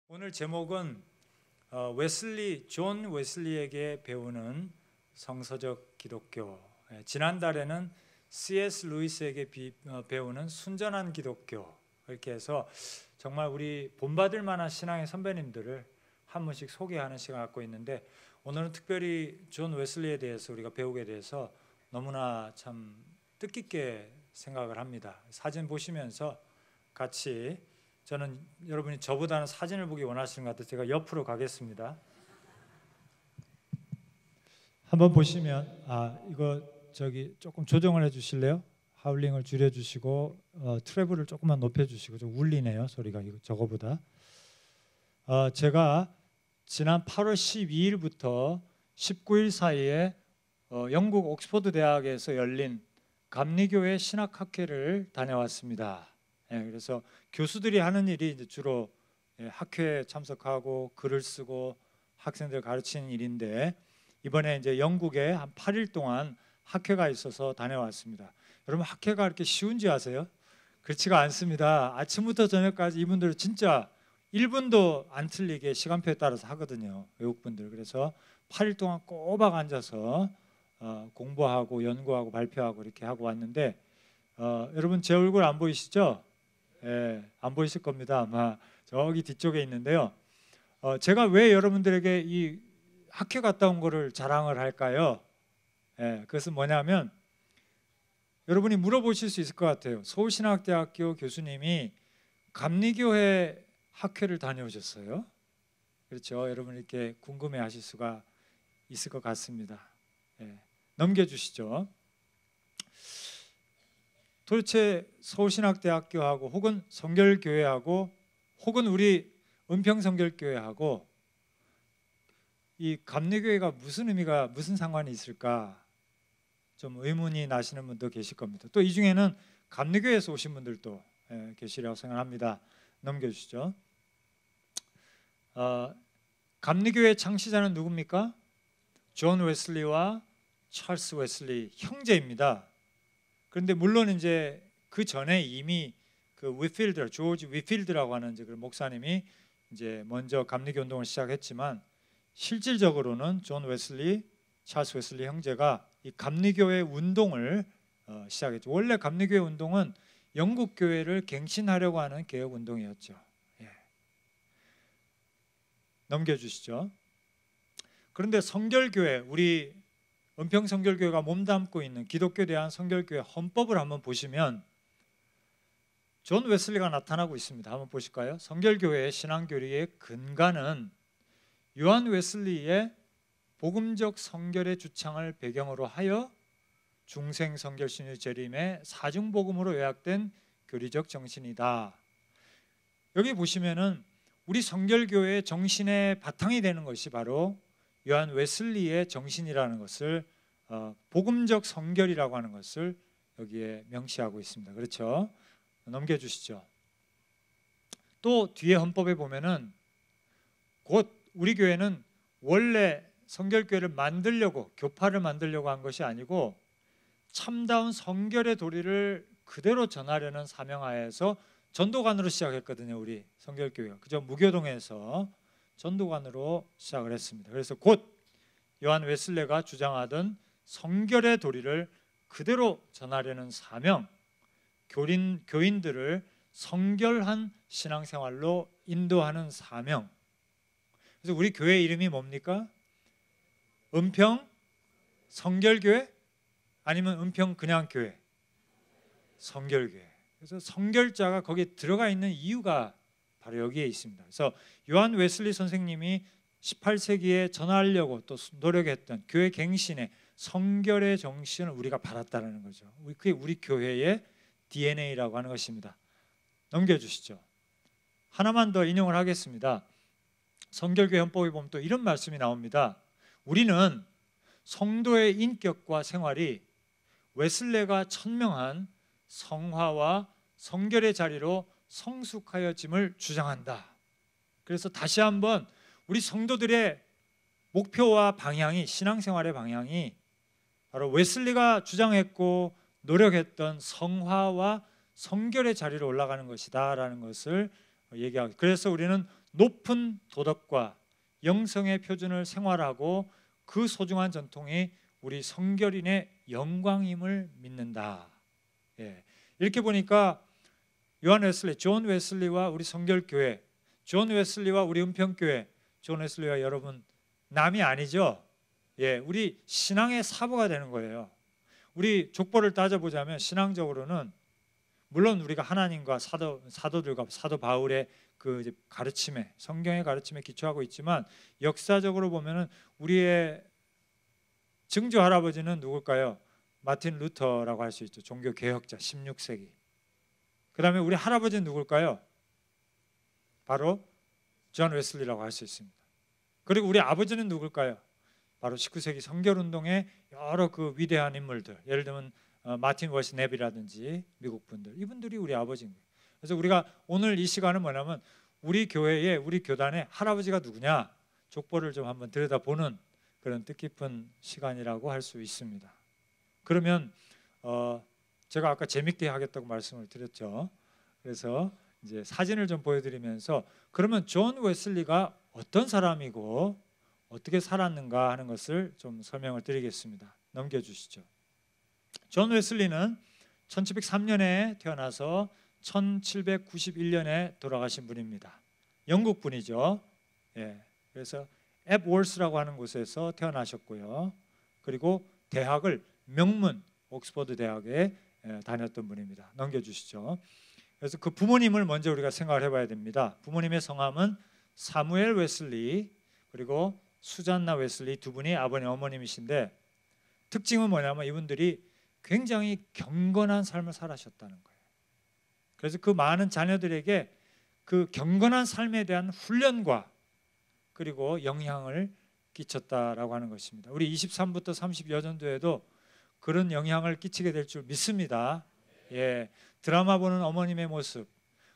오늘 제목은 존 웨슬리에게 배우는 성서적 기독교. 지난달에는 C.S. 루이스에게 배우는 순전한 기독교. 이렇게 해서 정말 우리 본받을 만한 신앙의 선배님들을 한 분씩 소개하는 시간을 갖고 있는데, 오늘은 특별히 존 웨슬리에 대해서 우리가 배우게 돼서 너무나 참 뜻깊게 생각을 합니다. 사진 보시면서 같이, 저는 여러분이 저보다는 사진을 보기 원하시는 것 같아서 제가 옆으로 가겠습니다. 한번 보시면 이거 조금 조정을 해주실래요? 하울링을 줄여주시고 트래블을 조금만 높여주시고. 좀 울리네요, 소리가 저거보다. 제가 지난 8월 12일부터 19일 사이에 영국 옥스퍼드 대학에서 열린 감리교회 신학학회를 다녀왔습니다. 그래서 교수들이 하는 일이 이제 주로 학회에 참석하고 글을 쓰고 학생들 가르치는 일인데, 이번에 이제 영국에 한 8일 동안 학회가 있어서 다녀왔습니다. 여러분, 학회가 그렇게 쉬운지 아세요? 그렇지가 않습니다. 아침부터 저녁까지 이분들 진짜 1분도 안 틀리게 시간표에 따라서 하거든요, 외국분들. 그래서 8일 동안 꼬박 앉아서 공부하고 연구하고 발표하고 이렇게 하고 왔는데, 여러분 제 얼굴 안 보이시죠? 안 보이실 겁니다. 아마 저기 뒤쪽에 있는데요. 제가 왜 여러분들에게 이 학회 갔다 온 거를 자랑을 할까요? 그것은 뭐냐면, 여러분이 물어보실 수 있을 것 같아요. 서울신학대학교 교수님이 감리교회 학회를 다녀오셨어요? 그렇죠? 여러분 이렇게 궁금해하실 수가 있을 것 같습니다. 넘겨주시죠. 도대체 서울신학대학교하고 혹은 성결교회하고 혹은 우리 은평성결교회하고 이 감리교회가 무슨 의미가, 무슨 상관이 있을까 좀 의문이 나시는 분도 계실 겁니다. 또 이 중에는 감리교회에서 오신 분들도 계시리라고 생각합니다. 넘겨주시죠. 감리교회 창시자는 누굽니까? 존 웨슬리와 찰스 웨슬리 형제입니다. 그런데 물론 이제 그 전에 이미 조지 위필드라고 하는 이제 그 목사님이 이제 먼저 감리교 운동을 시작했지만, 실질적으로는 존 웨슬리, 찰스 웨슬리 형제가 이 감리교회 운동을 시작했죠. 원래 감리교회 운동은 영국 교회를 갱신하려고 하는 개혁 운동이었죠. 넘겨주시죠. 그런데 성결교회, 우리 은평성결교회가 몸담고 있는 기독교 대한 성결교회 헌법을 한번 보시면 존 웨슬리가 나타나고 있습니다. 한번 보실까요? 성결교회의 신앙교리의 근간은 요한 웨슬리의 복음적 성결의 주창을 배경으로 하여 중생성결신의 재림의 사중복음으로 요약된 교리적 정신이다. 여기 보시면은 우리 성결교회의 정신의 바탕이 되는 것이 바로 요한 웨슬리의 정신이라는 것을, 복음적 성결이라고 하는 것을 여기에 명시하고 있습니다. 그렇죠? 넘겨주시죠. 또 뒤에 헌법에 보면은, 곧 우리 교회는 원래 성결교회를 만들려고, 교파를 만들려고 한 것이 아니고 참다운 성결의 도리를 그대로 전하려는 사명하에서 전도관으로 시작했거든요. 우리 성결교회가, 그저 무교동에서 전도관으로 시작을 했습니다. 그래서 곧 요한 웨슬리가 주장하던 성결의 도리를 그대로 전하려는 사명, 교인들을 성결한 신앙생활로 인도하는 사명. 그래서 우리 교회 이름이 뭡니까? 은평 성결교회? 아니면 은평 그냥 교회? 성결교회. 그래서 성결자가 거기에 들어가 있는 이유가 바로 여기에 있습니다. 그래서 요한 웨슬리 선생님이 18세기에 전하려고 또 노력했던 교회 갱신의 성결의 정신을 우리가 받았다는 거죠. 그게 우리 교회의 DNA라고 하는 것입니다. 넘겨주시죠. 하나만 더 인용을 하겠습니다. 성결교회 헌법에 보면 또 이런 말씀이 나옵니다. 우리는 성도의 인격과 생활이 웨슬레가 천명한 성화와 성결의 자리로 성숙하여짐을 주장한다. 그래서 다시 한번 우리 성도들의 목표와 방향이, 신앙생활의 방향이 바로 웨슬리가 주장했고 노력했던 성화와 성결의 자리로 올라가는 것이다 라는 것을 얘기하고, 그래서 우리는 높은 도덕과 영성의 표준을 생활하고 그 소중한 전통이 우리 성결인의 영광임을 믿는다. 예. 이렇게 보니까 요한 웨슬리, 존 웨슬리와 우리 성결교회, 존 웨슬리와 우리 은평교회, 존 웨슬리와 여러분 남이 아니죠. 예, 우리 신앙의 사부가 되는 거예요. 우리 족보를 따져보자면 신앙적으로는 물론 우리가 하나님과 사도들과 사도 바울의 그 이제 가르침에, 성경의 가르침에 기초하고 있지만 역사적으로 보면은 우리의 증조 할아버지는 누굴까요? 마틴 루터라고 할 수 있죠. 종교 개혁자 16세기. 그다음에 우리 할아버지는 누굴까요? 바로 존 웨슬리라고 할 수 있습니다. 그리고 우리 아버지는 누굴까요? 바로 19세기 성결운동의 여러 그 위대한 인물들, 예를 들면 마틴 월시 넵이라든지 미국 분들, 이분들이 우리 아버지인 거예요. 그래서 우리가 오늘 이 시간은 뭐냐면 우리 교회에, 우리 교단의 할아버지가 누구냐 족보를 좀 한번 들여다보는 그런 뜻깊은 시간이라고 할 수 있습니다. 그러면 제가 아까 재밌게 하겠다고 말씀을 드렸죠. 그래서 이제 사진을 좀 보여드리면서 그러면 존 웨슬리가 어떤 사람이고 어떻게 살았는가 하는 것을 좀 설명을 드리겠습니다. 넘겨주시죠. 존 웨슬리는 1703년에 태어나서 1791년에 돌아가신 분입니다. 영국 분이죠. 예, 그래서 앱월스라고 하는 곳에서 태어나셨고요. 그리고 대학을 명문 옥스퍼드 대학에 다녔던 분입니다. 넘겨주시죠. 그래서 그 부모님을 먼저 우리가 생각을 해봐야 됩니다. 부모님의 성함은 사무엘 웨슬리 그리고 수잔나 웨슬리 두 분이 아버님 어머님이신데 특징은 뭐냐면 이분들이 굉장히 경건한 삶을 살아셨다는 거예요. 그래서 그 많은 자녀들에게 그 경건한 삶에 대한 훈련과 그리고 영향을 끼쳤다라고 하는 것입니다. 우리 23부터 30 여전도에도 그런 영향을 끼치게 될 줄 믿습니다. 예, 드라마 보는 어머님의 모습,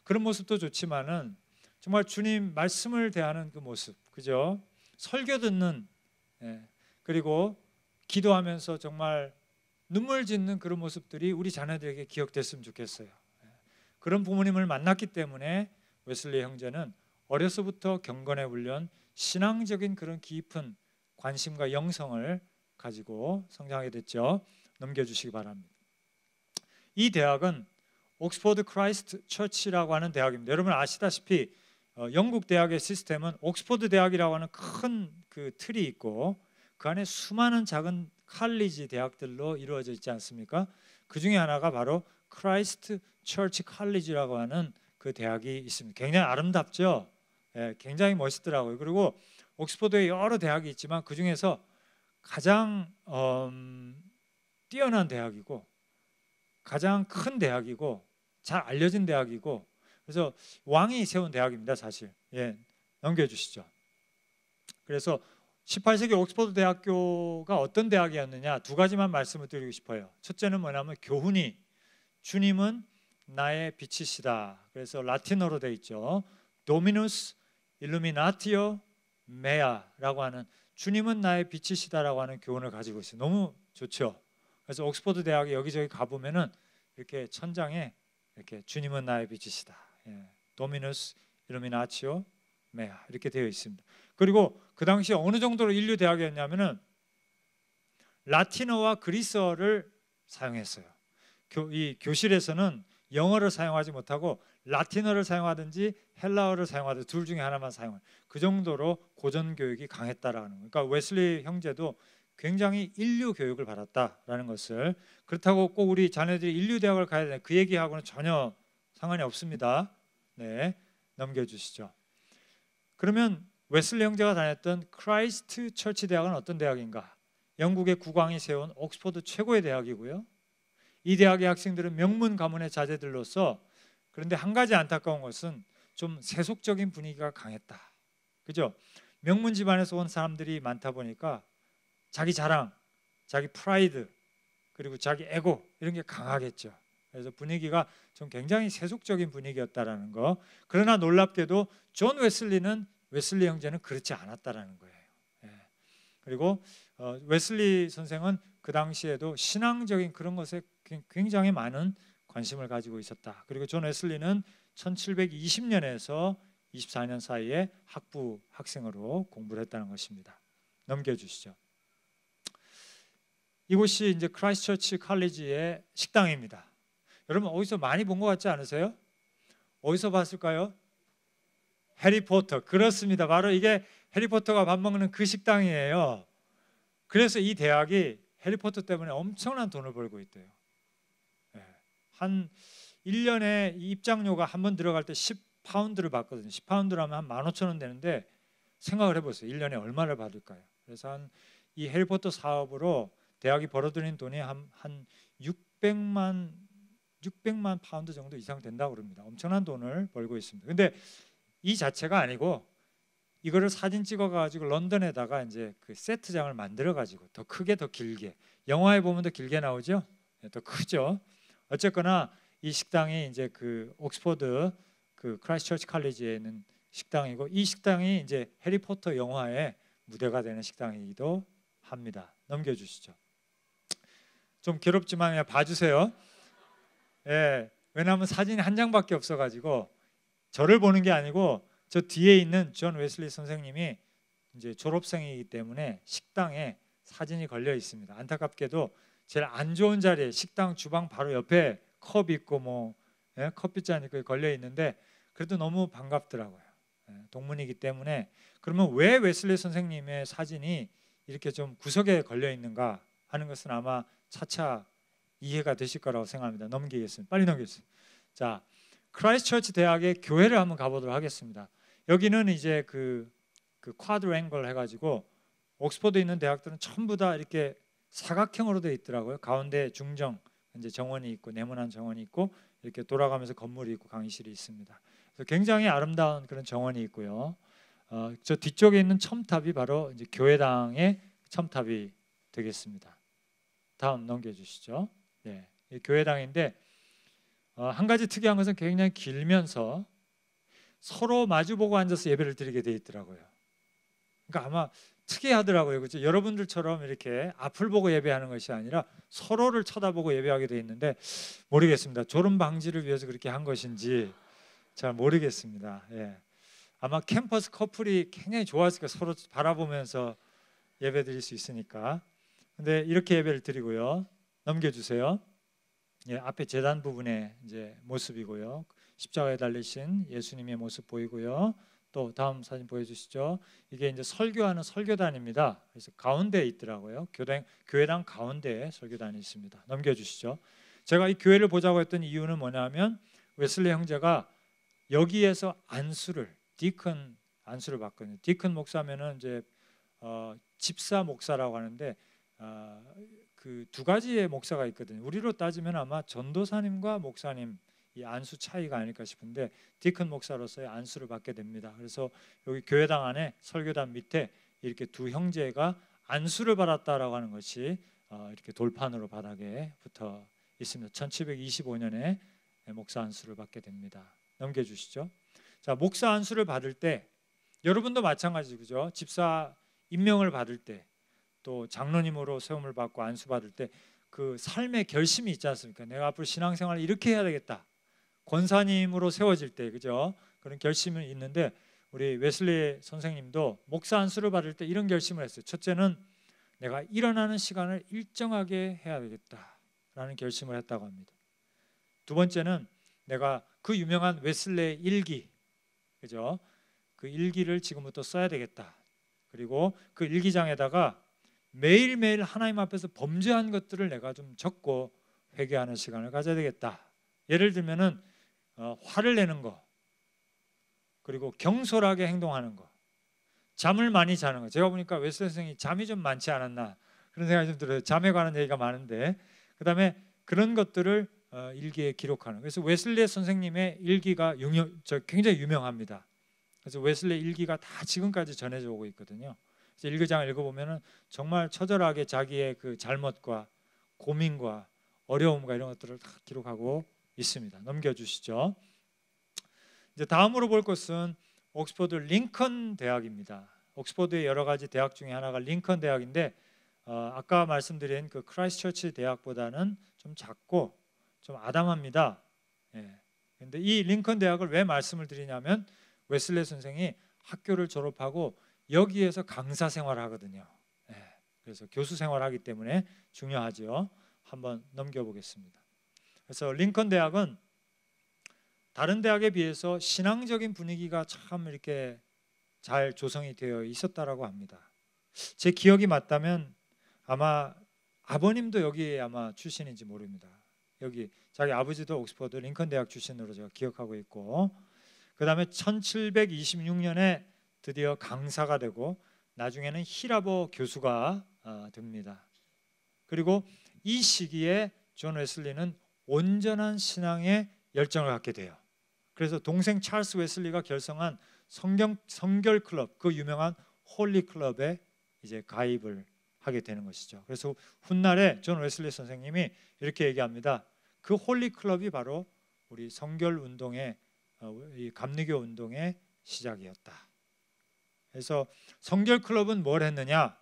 그런 모습도 좋지만은 정말 주님 말씀을 대하는 그 모습, 그죠? 설교 듣는, 예, 그리고 기도하면서 정말 눈물 짓는 그런 모습들이 우리 자녀들에게 기억됐으면 좋겠어요. 그런 부모님을 만났기 때문에 웨슬리 형제는 어려서부터 경건의 훈련, 신앙적인 그런 깊은 관심과 영성을 가지고 성장하게 됐죠. 넘겨주시기 바랍니다. 이 대학은 옥스퍼드 크라이스트 처치라고 하는 대학입니다. 여러분 아시다시피 영국 대학의 시스템은 옥스퍼드 대학이라고 하는 큰 그 틀이 있고 그 안에 수많은 작은 칼리지 대학들로 이루어져 있지 않습니까? 그 중에 하나가 바로 크라이스트 처치 칼리지라고 하는 그 대학이 있습니다. 굉장히 아름답죠. 예, 굉장히 멋있더라고요. 그리고 옥스퍼드에 여러 대학이 있지만 그 중에서 가장 뛰어난 대학이고 가장 큰 대학이고 잘 알려진 대학이고 그래서 왕이 세운 대학입니다. 사실. 예, 넘겨주시죠. 그래서 18세기 옥스퍼드 대학교가 어떤 대학이었느냐 두 가지만 말씀을 드리고 싶어요. 첫째는 뭐냐면 교훈이 주님은 나의 빛이시다. 그래서 라틴어로 되어 있죠. 도미누스 일루미나티오 메아라고 하는 주님은 나의 빛이시다라고 하는 교훈을 가지고 있어요. 너무 좋죠. 그래서 옥스퍼드 대학에 여기저기 가보면은 이렇게 천장에 이렇게 주님은 나의 빛이시다. 예. 도미누스 일루미나티오 메아 이렇게 되어 있습니다. 그리고 그 당시에 어느 정도로 인류 대학이었냐면은 라틴어와 그리스어를 사용했어요. 이 교실에서는 영어를 사용하지 못하고 라틴어를 사용하든지 헬라어를 사용하든지 둘 중에 하나만 사용해요. 그 정도로 고전 교육이 강했다라는 거예요. 그러니까 웨슬리 형제도 굉장히 인류 교육을 받았다라는 것을 그렇다고 꼭 우리 자녀들이 인류 대학을 가야 되는 그 얘기하고는 전혀 상관이 없습니다. 네, 넘겨주시죠. 그러면 웨슬리 형제가 다녔던 크라이스트 처치 대학은 어떤 대학인가? 영국의 국왕이 세운 옥스퍼드 최고의 대학이고요. 이 대학의 학생들은 명문 가문의 자제들로서 그런데 한 가지 안타까운 것은 좀 세속적인 분위기가 강했다. 그죠? 명문 집안에서 온 사람들이 많다 보니까 자기 자랑, 자기 프라이드, 그리고 자기 에고 이런 게 강하겠죠. 그래서 분위기가 좀 굉장히 세속적인 분위기였다라는 거. 그러나 놀랍게도 존 웨슬리는 웨슬리 형제는 그렇지 않았다라는 거예요. 예. 그리고 웨슬리 선생은 그 당시에도 신앙적인 그런 것에 굉장히 많은 관심을 가지고 있었다. 그리고 존 웨슬리는 1720년에서 24년 사이에 학부 학생으로 공부를 했다는 것입니다. 넘겨주시죠. 이곳이 이제 크라이스트처치 칼리지의 식당입니다. 여러분 어디서 많이 본 것 같지 않으세요? 어디서 봤을까요? 해리포터. 그렇습니다. 바로 이게 해리포터가 밥 먹는 그 식당이에요. 그래서 이 대학이 해리포터 때문에 엄청난 돈을 벌고 있대요. 한 1년에 입장료가 한 번 들어갈 때 10파운드를 받거든요. 10파운드라면 한 15,000원 되는데 생각을 해보세요. 1년에 얼마를 받을까요? 그래서 이 해리포터 사업으로 대학이 벌어들인 돈이 한 600만 파운드 정도 이상 된다고 그럽니다. 엄청난 돈을 벌고 있습니다. 근데 이 자체가 아니고 이거를 사진 찍어 가지고 런던에다가 이제 그 세트장을 만들어 가지고 더 크게 더 길게, 영화에 보면 더 길게 나오죠? 더 크죠? 어쨌거나 이 식당이 이제 그 옥스퍼드 그 크라이스트처치 칼리지에 있는 식당이고, 이 식당이 이제 해리포터 영화의 무대가 되는 식당이기도 합니다. 넘겨주시죠. 좀 괴롭지만 그냥 봐주세요. 왜냐하면 사진이 한 장밖에 없어가지고 저를 보는 게 아니고 저 뒤에 있는 존 웨슬리 선생님이 이제 졸업생이기 때문에 식당에 사진이 걸려 있습니다. 안타깝게도 제일 안 좋은 자리에, 식당 주방 바로 옆에 컵 있고 커피잔 있고 걸려 있는데 그래도 너무 반갑더라고요. 동문이기 때문에. 그러면 왜 웨슬리 선생님의 사진이 이렇게 좀 구석에 걸려 있는가 하는 것은 아마 차차 이해가 되실 거라고 생각합니다. 넘기겠습니다. 빨리 넘기겠습니다. 자, 크라이스트처치 대학의 교회를 한번 가보도록 하겠습니다. 여기는 이제 그 쿼드랭글 해가지고 옥스퍼드에 있는 대학들은 전부 다 이렇게 사각형으로 되어 있더라고요. 가운데 중정 이제 정원이 있고 네모난 정원이 있고 이렇게 돌아가면서 건물이 있고 강의실이 있습니다. 그래서 굉장히 아름다운 그런 정원이 있고요. 저 뒤쪽에 있는 첨탑이 바로 이제 교회당의 첨탑이 되겠습니다. 다음 넘겨주시죠. 네, 교회당인데 한 가지 특이한 것은 굉장히 길면서 서로 마주보고 앉아서 예배를 드리게 돼 있더라고요. 그러니까 아마 특이하더라고요. 그렇죠? 여러분들처럼 이렇게 앞을 보고 예배하는 것이 아니라 서로를 쳐다보고 예배하게 돼 있는데 모르겠습니다. 졸음 방지를 위해서 그렇게 한 것인지 잘 모르겠습니다. 아마 캠퍼스 커플이 굉장히 좋았을 거예요. 서로 바라보면서 예배 드릴 수 있으니까. 근데 이렇게 예배를 드리고요. 넘겨주세요. 앞에 제단 부분의 이제 모습이고요. 십자가에 달리신 예수님의 모습 보이고요. 또 다음 사진 보여주시죠. 이게 이제 설교하는 설교단입니다. 그래서 가운데에 있더라고요. 교회당 가운데에 설교단이 있습니다. 넘겨주시죠. 제가 이 교회를 보자고 했던 이유는 뭐냐면 웨슬리 형제가 여기에서 디큰 안수를 받거든요. 디큰 목사면은 이제 집사 목사라고 하는데 그 두 가지의 목사가 있거든요. 우리로 따지면 아마 전도사님과 목사님 이 안수 차이가 아닐까 싶은데 디큰 목사로서의 안수를 받게 됩니다. 그래서 여기 교회당 안에 설교단 밑에 이렇게 두 형제가 안수를 받았다라고 하는 것이 이렇게 돌판으로 바닥에 붙어 있습니다. 1725년에 목사 안수를 받게 됩니다. 넘겨주시죠. 자, 목사 안수를 받을 때 여러분도 마찬가지죠. 집사 임명을 받을 때 또 장로님으로 세움을 받고 안수 받을 때 그 삶의 결심이 있지 않습니까? 내가 앞으로 신앙생활을 이렇게 해야 되겠다. 권사님으로 세워질 때 그죠? 그런 결심이 있는데 우리 웨슬리 선생님도 목사 안수를 받을 때 이런 결심을 했어요. 첫째는 내가 일어나는 시간을 일정하게 해야 되겠다라는 결심을 했다고 합니다. 두 번째는 내가 그 유명한 웨슬리의 일기, 그죠? 그 일기를 지금부터 써야 되겠다. 그리고 그 일기장에다가 매일매일 하나님 앞에서 범죄한 것들을 내가 좀 적고 회개하는 시간을 가져야 되겠다. 예를 들면은 화를 내는 거, 그리고 경솔하게 행동하는 거, 잠을 많이 자는 거. 제가 보니까 웨슬리 선생님이 잠이 좀 많지 않았나 그런 생각이 좀 들어요. 잠에 관한 얘기가 많은데 그다음에 그런 것들을 일기에 기록하는. 그래서 웨슬리 선생님의 일기가 굉장히 유명합니다. 그래서 웨슬리 일기가 다 지금까지 전해져 오고 있거든요. 그래서 일기장을 읽어보면은 정말 처절하게 자기의 그 잘못과 고민과 어려움과 이런 것들을 다 기록하고 있습니다. 넘겨주시죠. 이제 다음으로 볼 것은 옥스퍼드 링컨 대학입니다. 옥스퍼드의 여러 가지 대학 중에 하나가 링컨 대학인데 아까 말씀드린 그 크라이스트처치 대학보다는 좀 작고 좀 아담합니다. 그런데 이 링컨 대학을 왜 말씀을 드리냐면 웨슬리 선생이 학교를 졸업하고 여기에서 강사 생활을 하거든요. 그래서 교수 생활을 하기 때문에 중요하죠. 한번 넘겨보겠습니다. 그래서 링컨 대학은 다른 대학에 비해서 신앙적인 분위기가 참 이렇게 잘 조성이 되어 있었다라고 합니다. 제 기억이 맞다면 아마 아버님도 여기에 아마 출신인지 모릅니다. 여기 자기 아버지도 옥스퍼드 링컨 대학 출신으로 제가 기억하고 있고, 그 다음에 1726년에 드디어 강사가 되고 나중에는 히라버 교수가 됩니다. 그리고 이 시기에 존 웨슬리는 온전한 신앙의 열정을 갖게 돼요. 그래서 동생 찰스 웨슬리가 결성한 성결 클럽, 그 유명한 홀리 클럽에 이제 가입을 하게 되는 것이죠. 그래서 훗날에 존 웨슬리 선생님이 이렇게 얘기합니다. 그 홀리 클럽이 바로 우리 성결 운동의 이 감리교 운동의 시작이었다. 그래서 성결 클럽은 뭘 했느냐?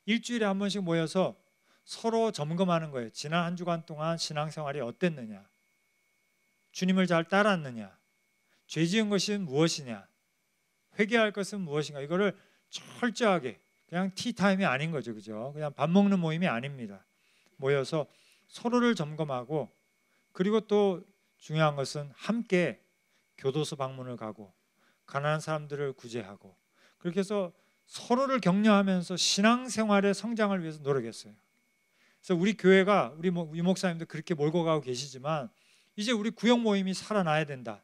일주일에 한 번씩 모여서 서로 점검하는 거예요. 지난 한 주간 동안 신앙생활이 어땠느냐? 주님을 잘 따랐느냐? 죄 지은 것이 무엇이냐? 회개할 것은 무엇인가? 이거를 철저하게, 그냥 티타임이 아닌 거죠. 그죠? 그냥 밥 먹는 모임이 아닙니다. 모여서 서로를 점검하고, 그리고 또 중요한 것은 함께 교도소 방문을 가고 가난한 사람들을 구제하고, 그렇게 해서 서로를 격려하면서 신앙생활의 성장을 위해서 노력했어요. 그래서 우리 교회가, 우리 목사님도 그렇게 몰고 가고 계시지만 이제 우리 구역 모임이 살아나야 된다.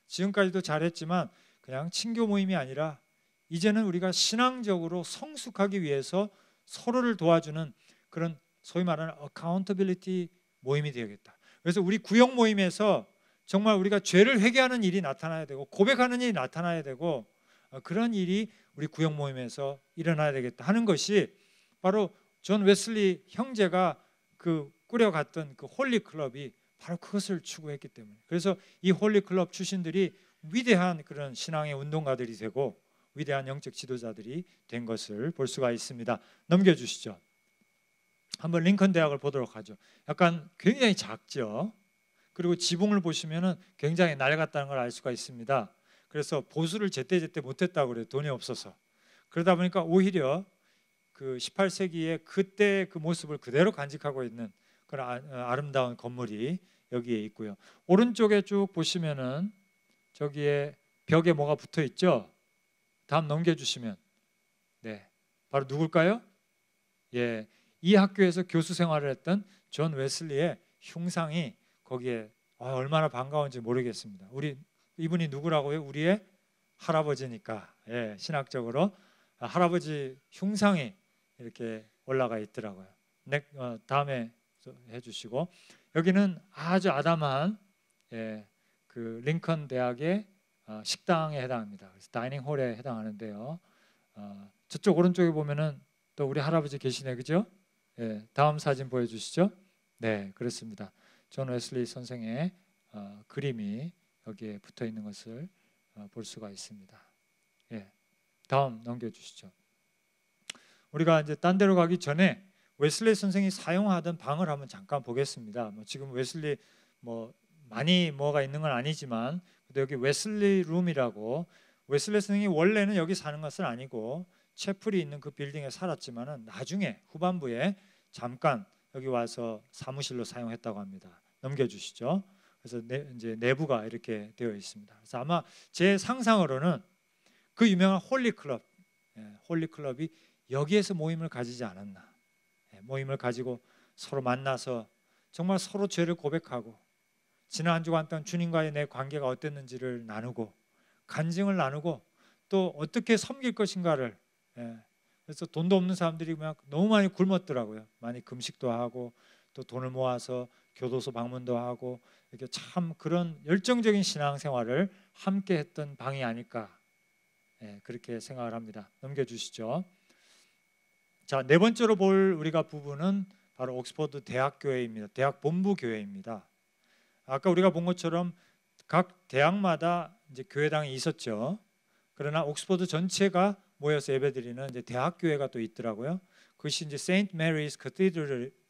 지금까지도 잘했지만 그냥 친교 모임이 아니라 이제는 우리가 신앙적으로 성숙하기 위해서 서로를 도와주는 그런 소위 말하는 accountability 모임이 되겠다. 그래서 우리 구역 모임에서 정말 우리가 죄를 회개하는 일이 나타나야 되고 고백하는 일이 나타나야 되고 그런 일이 우리 구역 모임에서 일어나야 되겠다 하는 것이 바로 존 웨슬리 형제가 그 꾸려갔던 그 홀리 클럽이 바로 그것을 추구했기 때문에, 그래서 이 홀리 클럽 출신들이 위대한 그런 신앙의 운동가들이 되고 위대한 영적 지도자들이 된 것을 볼 수가 있습니다. 넘겨주시죠. 한번 링컨 대학을 보도록 하죠. 약간 굉장히 작죠. 그리고 지붕을 보시면은 굉장히 낡았다는 걸 알 수가 있습니다. 그래서 보수를 제때제때 못했다고 그래요. 돈이 없어서. 그러다 보니까 오히려 그 18세기에 그때 그 모습을 그대로 간직하고 있는 그런 아름다운 건물이 여기에 있고요. 오른쪽에 쭉 보시면은 저기에 벽에 뭐가 붙어 있죠. 다음 넘겨주시면, 네, 바로 누굴까요? 예, 이 학교에서 교수 생활을 했던 존 웨슬리의 흉상이 거기에 얼마나 반가운지 모르겠습니다. 이분이 누구라고요? 우리의 할아버지니까, 예, 신학적으로 할아버지 흉상이 이렇게 올라가 있더라고요. 다음에 해주시고, 여기는 아주 아담한, 예, 그 링컨 대학의 식당에 해당합니다. 그래서 다이닝 홀에 해당하는데요. 저쪽 오른쪽에 보면은 또 우리 할아버지 계시네, 그죠? 예, 다음 사진 보여주시죠. 네, 그렇습니다. 존 웨슬리 선생의 그림이 여기에 붙어 있는 것을 볼 수가 있습니다. 예, 다음 넘겨주시죠. 우리가 이제 딴 데로 가기 전에 웨슬리 선생이 사용하던 방을 한번 잠깐 보겠습니다. 지금 웨슬리 많이 뭐가 있는 건 아니지만 여기 웨슬리 룸이라고, 웨슬리 선생이 원래는 여기 사는 것은 아니고 채플이 있는 그 빌딩에 살았지만은 나중에 후반부에 잠깐 여기 와서 사무실로 사용했다고 합니다. 넘겨주시죠. 그래서 이제 내부가 이렇게 되어 있습니다. 그래서 아마 제 상상으로는 그 유명한 홀리 클럽, 홀리 클럽이 여기에서 모임을 가지지 않았나. 모임을 가지고 서로 만나서 정말 서로 죄를 고백하고 지난 한 주간 동안 주님과의 내 관계가 어땠는지를 나누고 간증을 나누고 또 어떻게 섬길 것인가를, 그래서 돈도 없는 사람들이 너무 많이 굶었더라고요. 많이 금식도 하고 또 돈을 모아서 교도소 방문도 하고 이렇게 참 그런 열정적인 신앙생활을 함께 했던 방이 아닐까, 그렇게 생각을 합니다. 넘겨주시죠. 자, 네 번째로 볼 우리가 부분은 바로 옥스퍼드 대학교회입니다. 대학 본부 교회입니다. 아까 우리가 본 것처럼 각 대학마다 이제 교회당이 있었죠. 그러나 옥스퍼드 전체가 모여서 예배드리는 이제 대학교회가 또 있더라고요. 그것이 이제 세인트 메리's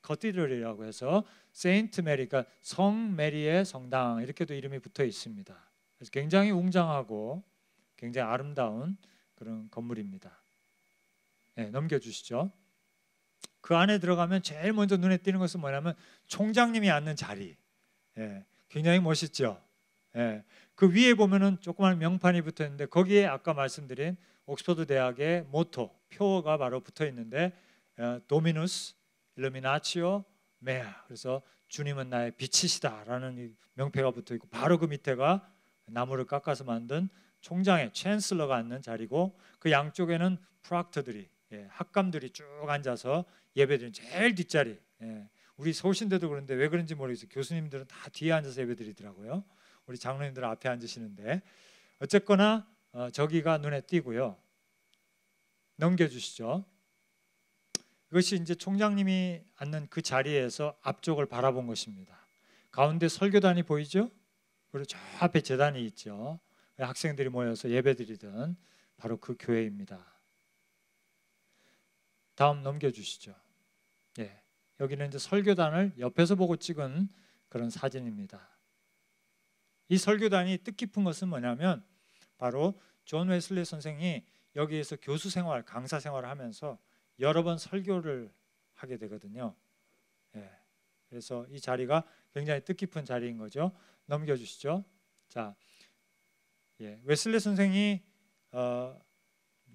커티드럴이라고 해서 세인트 메리가 성 메리의 성당 이렇게도 이름이 붙어 있습니다. 그래서 굉장히 웅장하고 굉장히 아름다운 그런 건물입니다. 네, 넘겨주시죠. 그 안에 들어가면 제일 먼저 눈에 띄는 것은 뭐냐면 총장님이 앉는 자리. 예, 굉장히 멋있죠. 예, 그 위에 보면은 조그만 명판이 붙어 있는데 거기에 아까 말씀드린 옥스퍼드 대학의 모토, 표가 바로 붙어 있는데 도미누스 일루미나치오 메아. 그래서 주님은 나의 빛이시다라는 이 명패가 붙어 있고 바로 그 밑에가 나무를 깎아서 만든 총장의 챈슬러가 앉는 자리고 그 양쪽에는 프락터들이 학감들이 쭉 앉아서 예배드리는 제일 뒷자리. 우리 서울신대도 그런데 왜 그런지 모르겠어요. 교수님들은 다 뒤에 앉아서 예배드리더라고요. 우리 장로님들은 앞에 앉으시는데 어쨌거나 저기가 눈에 띄고요. 넘겨주시죠. 이것이 이제 총장님이 앉는 그 자리에서 앞쪽을 바라본 것입니다. 가운데 설교단이 보이죠? 그리고 저 앞에 제단이 있죠. 학생들이 모여서 예배드리던 바로 그 교회입니다. 다음 넘겨주시죠. 예, 여기는 이제 설교단을 옆에서 보고 찍은 그런 사진입니다. 이 설교단이 뜻깊은 것은 뭐냐면 바로 존 웨슬리 선생이 여기에서 교수 생활, 강사 생활을 하면서 여러 번 설교를 하게 되거든요. 예, 그래서 이 자리가 굉장히 뜻깊은 자리인 거죠. 넘겨주시죠. 자, 웨슬리 선생이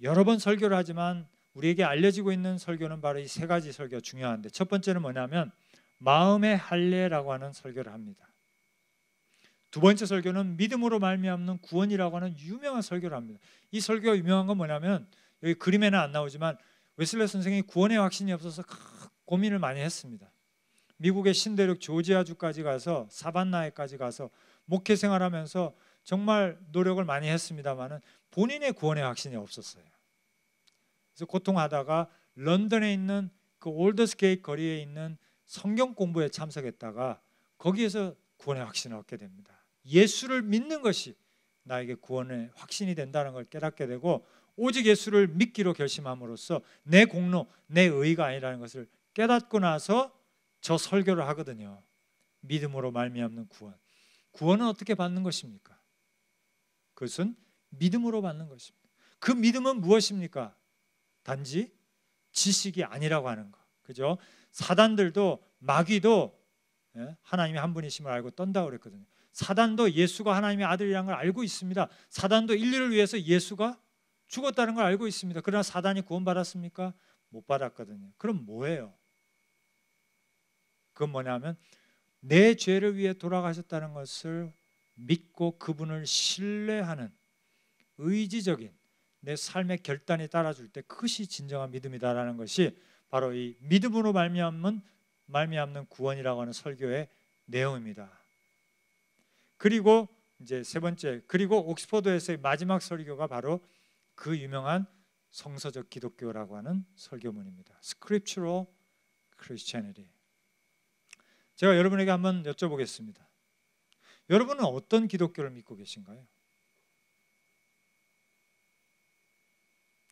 여러 번 설교를 하지만 우리에게 알려지고 있는 설교는 바로 이 세 가지 설교가 중요한데 첫 번째는 뭐냐면 마음의 할례라고 하는 설교를 합니다. 두 번째 설교는 믿음으로 말미암는 구원이라고 하는 유명한 설교를 합니다. 이 설교가 유명한 건 뭐냐면 여기 그림에는 안 나오지만 웨슬리 선생이 구원의 확신이 없어서 고민을 많이 했습니다. 미국의 신대륙 조지아주까지 가서 사반나에까지 가서 목회 생활하면서 정말 노력을 많이 했습니다만은 본인의 구원의 확신이 없었어요. 그래서 고통하다가 런던에 있는 그 올더스게이트 거리에 있는 성경 공부에 참석했다가 거기에서 구원의 확신을 얻게 됩니다. 예수를 믿는 것이 나에게 구원의 확신이 된다는 걸 깨닫게 되고 오직 예수를 믿기로 결심함으로써 내 공로, 내 의가 아니라는 것을 깨닫고 나서 저 설교를 하거든요. 믿음으로 말미암는 구원. 구원은 어떻게 받는 것입니까? 그것은 믿음으로 받는 것입니다. 그 믿음은 무엇입니까? 단지 지식이 아니라고 하는 것. 그죠? 사단들도 마귀도 하나님이 한 분이심을 알고 떤다고 그랬거든요. 사단도 예수가 하나님의 아들이라는 걸 알고 있습니다. 사단도 인류를 위해서 예수가 죽었다는 걸 알고 있습니다. 그러나 사단이 구원받았습니까? 못 받았거든요. 그럼 뭐예요? 그건 뭐냐면 내 죄를 위해 돌아가셨다는 것을 믿고 그분을 신뢰하는 의지적인 내 삶의 결단이 따라줄 때 그것이 진정한 믿음이다라는 것이 바로 이 믿음으로 말미암는 구원이라고 하는 설교의 내용입니다. 그리고 이제 세 번째, 그리고 옥스퍼드에서의 마지막 설교가 바로 그 유명한 성서적 기독교라고 하는 설교문입니다. Scriptural Christianity. 제가 여러분에게 한번 여쭤보겠습니다. 여러분은 어떤 기독교를 믿고 계신가요?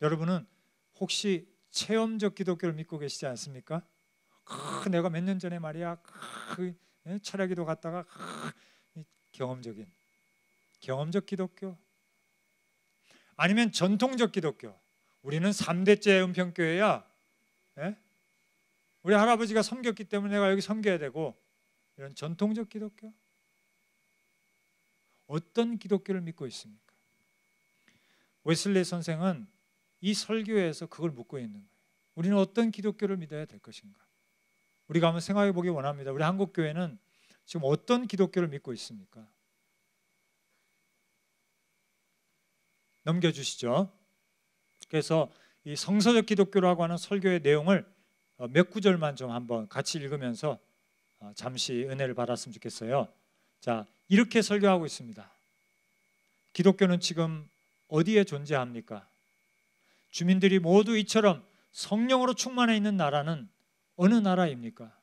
여러분은 혹시 체험적 기독교를 믿고 계시지 않습니까? 내가 몇 년 전에 말이야 철야기도 갔다가 경험적 기독교 아니면 전통적 기독교. 우리는 3대째 은평교회야. 우리 할아버지가 섬겼기 때문에 내가 여기 섬겨야 되고 이런 전통적 기독교? 어떤 기독교를 믿고 있습니까? 웨슬리 선생은 이 설교에서 그걸 묻고 있는 거예요. 우리는 어떤 기독교를 믿어야 될 것인가? 우리가 한번 생각해 보기 원합니다. 우리 한국교회는 지금 어떤 기독교를 믿고 있습니까? 넘겨주시죠. 그래서 이 성서적 기독교라고 하는 설교의 내용을 몇 구절만 좀 한번 같이 읽으면서 잠시 은혜를 받았으면 좋겠어요. 자, 이렇게 설교하고 있습니다. 기독교는 지금 어디에 존재합니까? 주민들이 모두 이처럼 성령으로 충만해 있는 나라는 어느 나라입니까?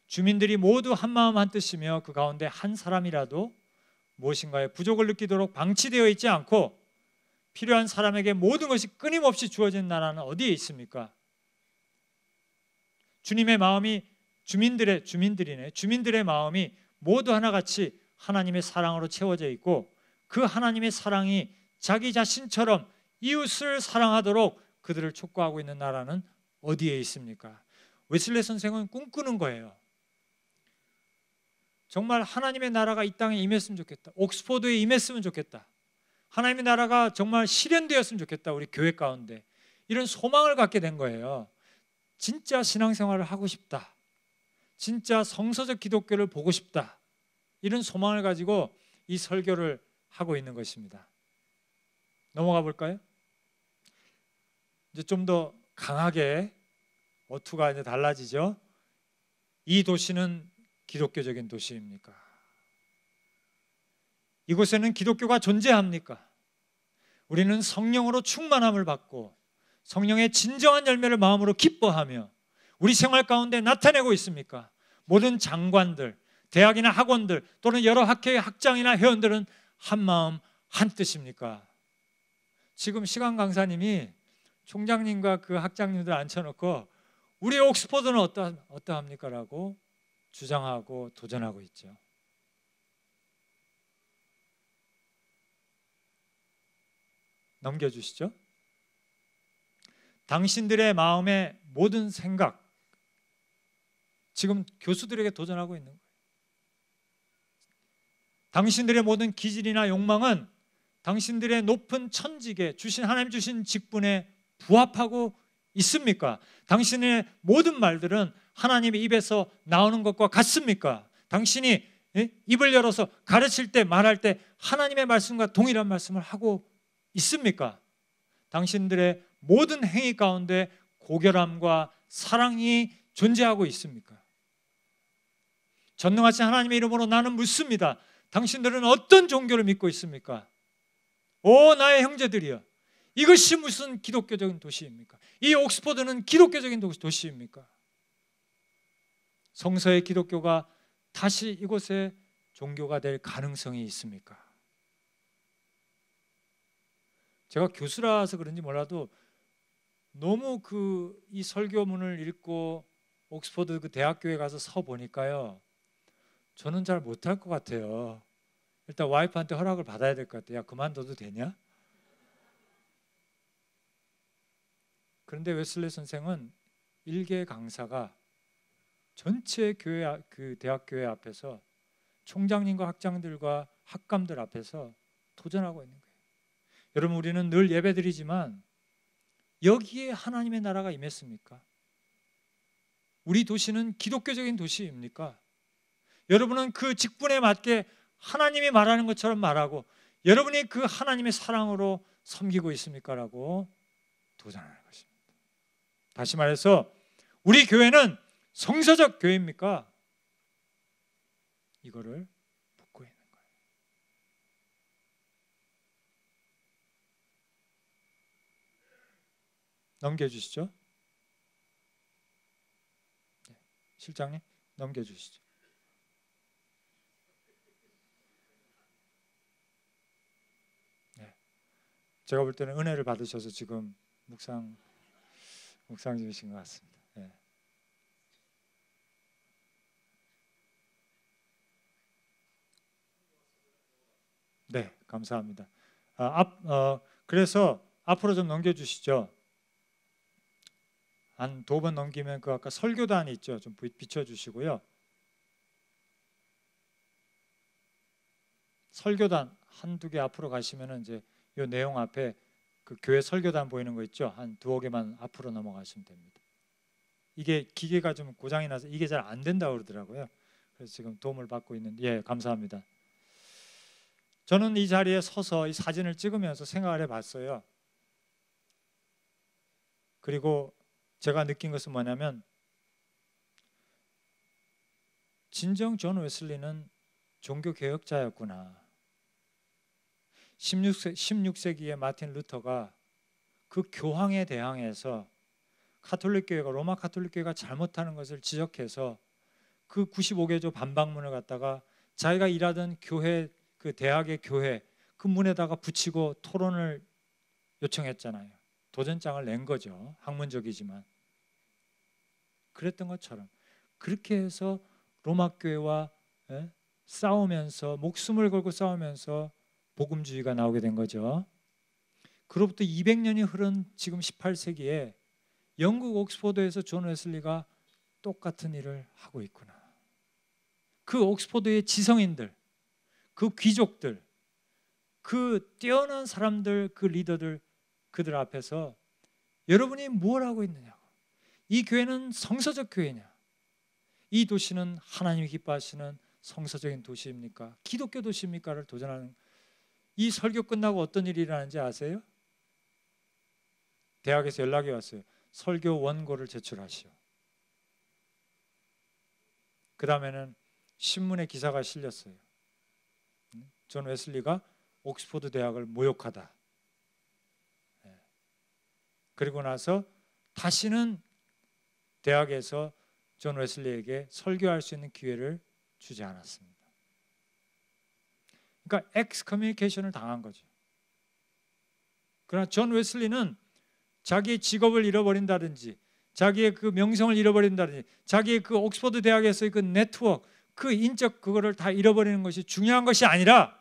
주민들이 모두 한마음 한뜻이며 그 가운데 한 사람이라도 무엇인가에 부족을 느끼도록 방치되어 있지 않고 필요한 사람에게 모든 것이 끊임없이 주어진 나라는 어디에 있습니까? 주님의 마음이 주민들의 마음이 모두 하나같이 하나님의 사랑으로 채워져 있고 그 하나님의 사랑이 자기 자신처럼 이웃을 사랑하도록 그들을 촉구하고 있는 나라는 어디에 있습니까? 웨슬리 선생은 꿈꾸는 거예요. 정말 하나님의 나라가 이 땅에 임했으면 좋겠다. 옥스포드에 임했으면 좋겠다. 하나님의 나라가 정말 실현되었으면 좋겠다. 우리 교회 가운데. 이런 소망을 갖게 된 거예요. 진짜 신앙생활을 하고 싶다. 진짜 성서적 기독교를 보고 싶다. 이런 소망을 가지고 이 설교를 하고 있는 것입니다. 넘어가 볼까요? 이제 좀 더 강하게 어투가 이제 달라지죠. 이 도시는 기독교적인 도시입니까? 이곳에는 기독교가 존재합니까? 우리는 성령으로 충만함을 받고 성령의 진정한 열매를 마음으로 기뻐하며 우리 생활 가운데 나타내고 있습니까? 모든 장관들, 대학이나 학원들 또는 여러 학회의 학장이나 회원들은 한 마음 한 뜻입니까? 지금 시간 강사님이 총장님과 그 학장님들 앉혀놓고 우리 옥스포드는 어떠합니까? 라고 주장하고 도전하고 있죠. 넘겨주시죠. 당신들의 마음의 모든 생각, 지금 교수들에게 도전하고 있는 거예요. 당신들의 모든 기질이나 욕망은 당신들의 높은 천직에 하나님 주신 직분에 부합하고 있습니까? 당신의 모든 말들은 하나님의 입에서 나오는 것과 같습니까? 당신이 입을 열어서 가르칠 때 말할 때 하나님의 말씀과 동일한 말씀을 하고 있습니까? 당신들의 모든 행위 가운데 고결함과 사랑이 존재하고 있습니까? 전능하신 하나님의 이름으로 나는 묻습니다. 당신들은 어떤 종교를 믿고 있습니까? 오 나의 형제들이여, 이것이 무슨 기독교적인 도시입니까? 이 옥스포드는 기독교적인 도시입니까? 성서의 기독교가 다시 이곳에 종교가 될 가능성이 있습니까? 제가 교수라서 그런지 몰라도 너무 이 설교문을 읽고 옥스포드 그 대학교에 가서 서 보니까요, 저는 잘 못할 것 같아요. 일단 와이프한테 허락을 받아야 될 것 같아요. 야, 그만둬도 되냐? 그런데 웨슬리 선생은 일개 강사가 전체 교회 그 대학교회 앞에서 총장님과 학장들과 학감들 앞에서 도전하고 있는 거예요. 여러분, 우리는 늘 예배드리지만 여기에 하나님의 나라가 임했습니까? 우리 도시는 기독교적인 도시입니까? 여러분은 그 직분에 맞게 하나님이 말하는 것처럼 말하고 여러분이 그 하나님의 사랑으로 섬기고 있습니까? 라고 도전하는 것입니다. 다시 말해서 우리 교회는 성서적 교회입니까? 이거를 묻고 있는 거예요. 넘겨주시죠. 네, 실장님 넘겨주시죠. 네, 제가 볼 때는 은혜를 받으셔서 지금 묵상 중이신 것 같습니다. 네. 네, 감사합니다. 그래서 앞으로 좀 넘겨주시죠. 한 2번 넘기면 그 아까 설교단이 있죠. 좀 비춰주시고요. 설교단 한두 개 앞으로 가시면은 이제 이 내용 앞에 그 교회 설교단 보이는 거 있죠. 한 2개만 앞으로 넘어가시면 됩니다. 이게 기계가 좀 고장이 나서 이게 잘 안 된다고 그러더라고요. 그래서 지금 도움을 받고 있는데, 예, 감사합니다. 저는 이 자리에 서서 이 사진을 찍으면서 생각을 해봤어요. 그리고 제가 느낀 것은 뭐냐면 진정 존 웨슬리는 종교개혁자였구나. 16세기에 마틴 루터가 그 교황에 대항해서 카톨릭교회가 로마 카톨릭교회가 잘못하는 것을 지적해서 그 95개조 반박문을 갖다가 자기가 일하던 교회, 그 대학의 교회 그 문에다가 붙이고 토론을 요청했잖아요. 도전장을 낸 거죠. 학문적이지만. 그랬던 것처럼 그렇게 해서 로마 교회와 싸우면서 목숨을 걸고 싸우면서 복음주의가 나오게 된 거죠. 그로부터 200년이 흐른 지금 18세기에 영국 옥스포드에서 존 웨슬리가 똑같은 일을 하고 있구나. 그 옥스포드의 지성인들, 그 귀족들, 그 뛰어난 사람들, 그 리더들, 그들 앞에서 여러분이 뭘 하고 있느냐고. 이 교회는 성서적 교회냐? 이 도시는 하나님이 기뻐하시는 성서적인 도시입니까? 기독교 도시입니까를 도전하는. 이 설교 끝나고 어떤 일이 일어나는지 아세요? 대학에서 연락이 왔어요. 설교 원고를 제출하시오. 그 다음에는 신문에 기사가 실렸어요. 존 웨슬리가 옥스포드 대학을 모욕하다. 그리고 나서 다시는 대학에서 존 웨슬리에게 설교할 수 있는 기회를 주지 않았습니다. 그러니까 엑스커뮤니케이션을 당한 거죠. 그러나 존 웨슬리는 자기의 직업을 잃어버린다든지, 자기의 그 명성을 잃어버린다든지, 자기의 그 옥스포드 대학에서의 그 네트워크, 그 인적 그거를 다 잃어버리는 것이 중요한 것이 아니라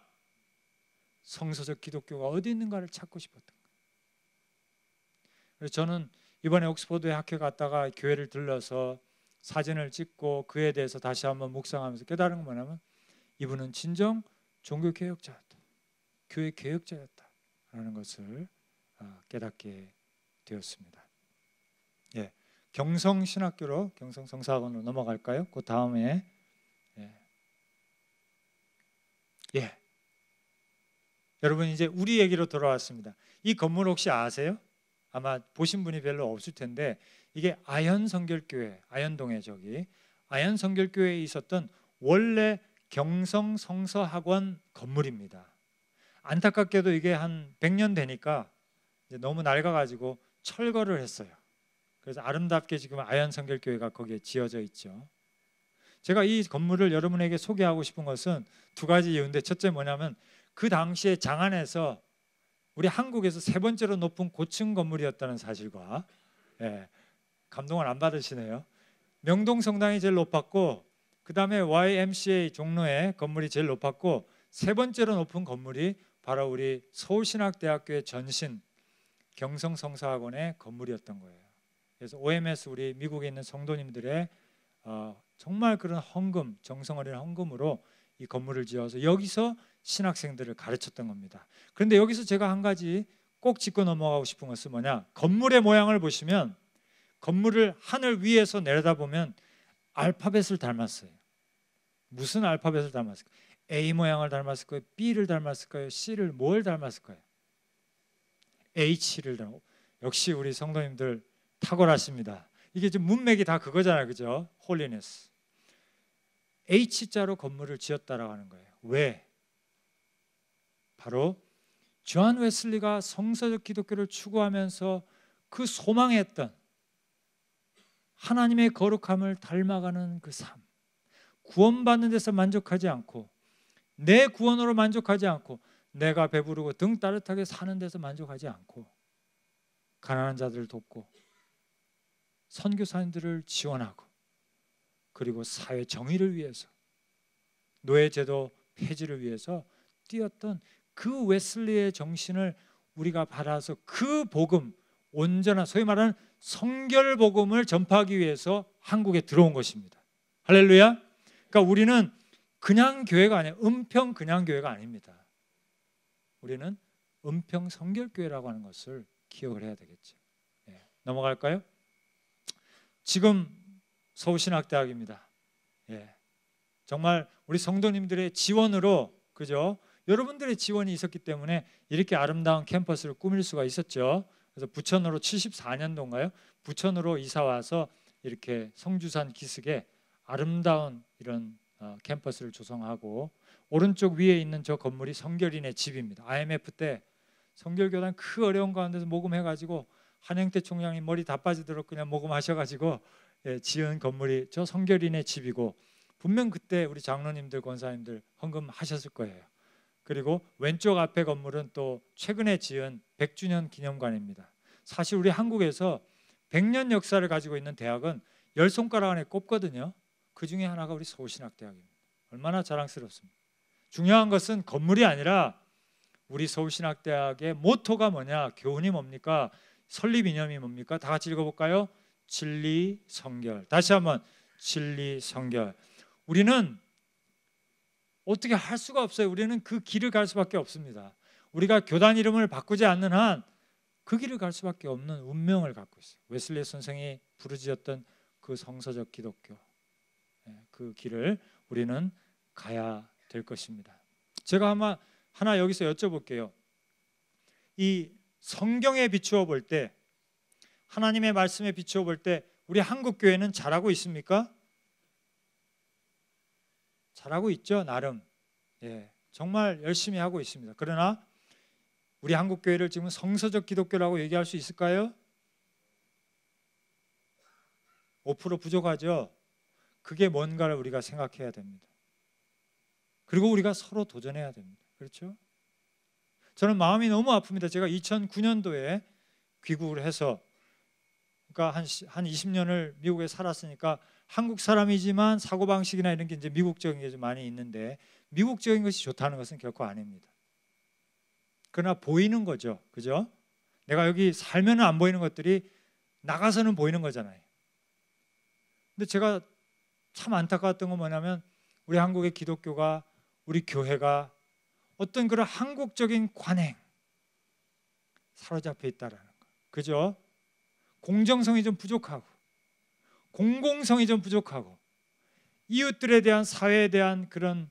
성서적 기독교가 어디 있는가를 찾고 싶었던 거예요. 그래서 저는 이번에 옥스포드에 학교 갔다가 교회를 들러서 사진을 찍고 그에 대해서 다시 한번 묵상하면서 깨달은 건 뭐냐면 이분은 진정 종교개혁자였다. 교회 개혁자였다라는 것을 깨닫게 되었습니다. 예, 경성신학교로 경성성사학원으로 넘어갈까요? 그 다음에 여러분 이제 우리 얘기로 돌아왔습니다. 이 건물 혹시 아세요? 아마 보신 분이 별로 없을 텐데 이게 아현성결교회, 아현동에 저기 아현성결교회에 있었던 원래 경성성서학원 건물입니다. 안타깝게도 이게 한 100년 되니까 이제 너무 낡아가지고 철거를 했어요. 그래서 아름답게 지금 아현성결교회가 거기에 지어져 있죠. 제가 이 건물을 여러분에게 소개하고 싶은 것은 두 가지 이유인데, 첫째 뭐냐면 그 당시에 장안에서 우리 한국에서 세 번째로 높은 고층 건물이었다는 사실과, 감동을 안 받으시네요. 명동 성당이 제일 높았고 그 다음에 YMCA 종로에 건물이 제일 높았고 세 번째로 높은 건물이 바로 우리 서울신학대학교의 전신 경성성사학원의 건물이었던 거예요. 그래서 OMS 우리 미국에 있는 성도님들의 정말 그런 헌금, 정성 어린 헌금으로 이 건물을 지어서 여기서 신학생들을 가르쳤던 겁니다. 그런데 여기서 제가 한 가지 꼭 짚고 넘어가고 싶은 것은 뭐냐, 건물의 모양을 보시면 건물을 하늘 위에서 내려다보면 알파벳을 닮았어요. 무슨 알파벳을 닮았을까요? A 모양을 닮았을까요? B를 닮았을까요? C를 뭘 닮았을까요? H를 닮았고. 역시 우리 성도님들 탁월하십니다. 이게 지금 문맥이 다 그거잖아요, 그죠? 홀리네스. H자로 건물을 지었다라고 하는 거예요. 왜? 바로 존 웨슬리가 성서적 기독교를 추구하면서 그 소망했던 하나님의 거룩함을 닮아가는 그 삶, 구원받는 데서 만족하지 않고 내 구원으로 만족하지 않고 내가 배부르고 등 따뜻하게 사는 데서 만족하지 않고 가난한 자들을 돕고 선교사님들을 지원하고 그리고 사회 정의를 위해서 노예제도 폐지를 위해서 뛰었던 그 웨슬리의 정신을 우리가 받아서 그 복음, 온전한 소위 말하는 성결복음을 전파하기 위해서 한국에 들어온 것입니다. 할렐루야. 그러니까 우리는 그냥 교회가 아니에요. 은평 그냥 교회가 아닙니다. 우리는 은평 성결교회라고 하는 것을 기억을 해야 되겠죠. 넘어갈까요? 지금 서울신학대학입니다. 정말 우리 성도님들의 지원으로, 그죠? 여러분들의 지원이 있었기 때문에 이렇게 아름다운 캠퍼스를 꾸밀 수가 있었죠. 그래서 부천으로 74년도인가요? 부천으로 이사 와서 이렇게 성주산 기슭에 아름다운 이런 캠퍼스를 조성하고, 오른쪽 위에 있는 저 건물이 성결인의 집입니다. IMF 때 성결교단 그 어려운 가운데서 모금해가지고 한영태 총장이 머리 다 빠지도록 그냥 모금하셔가지고 지은 건물이 저 성결인의 집이고, 분명 그때 우리 장로님들, 권사님들 헌금하셨을 거예요. 그리고 왼쪽 앞에 건물은 또 최근에 지은 100주년 기념관입니다. 사실 우리 한국에서 100년 역사를 가지고 있는 대학은 10손가락 안에 꼽거든요. 그 중에 하나가 우리 서울신학대학입니다. 얼마나 자랑스럽습니까? 중요한 것은 건물이 아니라 우리 서울신학대학의 모토가 뭐냐? 교훈이 뭡니까? 설립 이념이 뭡니까? 다 같이 읽어볼까요? 진리 성결. 다시 한번 진리 성결. 우리는 어떻게 할 수가 없어요. 우리는 그 길을 갈 수밖에 없습니다. 우리가 교단 이름을 바꾸지 않는 한 그 길을 갈 수밖에 없는 운명을 갖고 있어요. 웨슬리 선생이 부르짖었던 그 성서적 기독교, 그 길을 우리는 가야 될 것입니다. 제가 하나 여기서 여쭤볼게요. 이 성경에 비추어 볼 때, 하나님의 말씀에 비추어 볼 때 우리 한국 교회는 잘하고 있습니까? 잘하고 있죠, 나름. 정말 열심히 하고 있습니다. 그러나 우리 한국 교회를 지금 성서적 기독교라고 얘기할 수 있을까요? 5% 부족하죠. 그게 뭔가를 우리가 생각해야 됩니다. 그리고 우리가 서로 도전해야 됩니다. 그렇죠? 저는 마음이 너무 아픕니다. 제가 2009년도에 귀국을 해서, 그러니까 한 20년을 미국에 살았으니까 한국 사람이지만 사고방식이나 이런 게 이제 미국적인 게 좀 많이 있는데, 미국적인 것이 좋다는 것은 결코 아닙니다. 그러나 보이는 거죠. 그죠? 내가 여기 살면 안 보이는 것들이 나가서는 보이는 거잖아요. 근데 제가 참 안타까웠던 건 뭐냐면, 우리 한국의 기독교가, 우리 교회가 어떤 그런 한국적인 관행 사로잡혀 있다라는 거. 그죠? 공정성이 좀 부족하고, 공공성이 좀 부족하고, 이웃들에 대한, 사회에 대한 그런